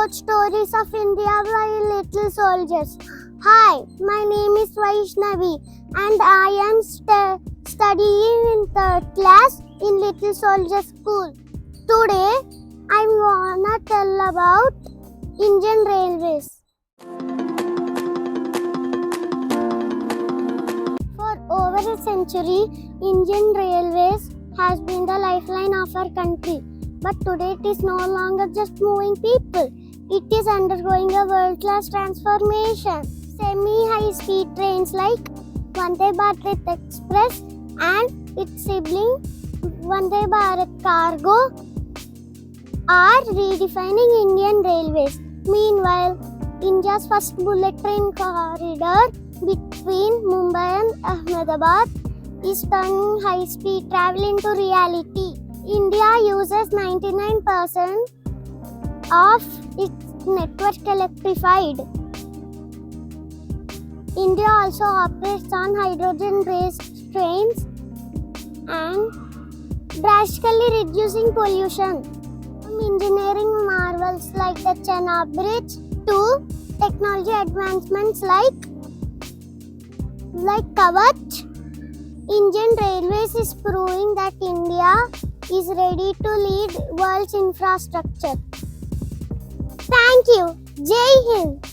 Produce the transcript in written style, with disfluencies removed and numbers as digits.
Short Stories of India by Little Soldiers. Hi, my name is Vaishnavi and I am studying in third class in Little Soldiers School. Today, I wanna tell about Indian Railways. For over a century, Indian Railways has been the lifeline of our country. But today it is no longer just moving people. It is undergoing a world-class transformation. Semi-high-speed trains like Vande Bharat Express and its sibling Vande Bharat Cargo are redefining Indian railways. Meanwhile, India's first bullet train corridor between Mumbai and Ahmedabad is turning high-speed travel into reality. India uses 99% of its network electrified. India also operates on hydrogen-based trains and drastically reducing pollution. From engineering marvels like the Chennai Bridge to technology advancements like Kavach, Indian Railways is proving that India is ready to lead world's infrastructure. Thank you. Jai Hind.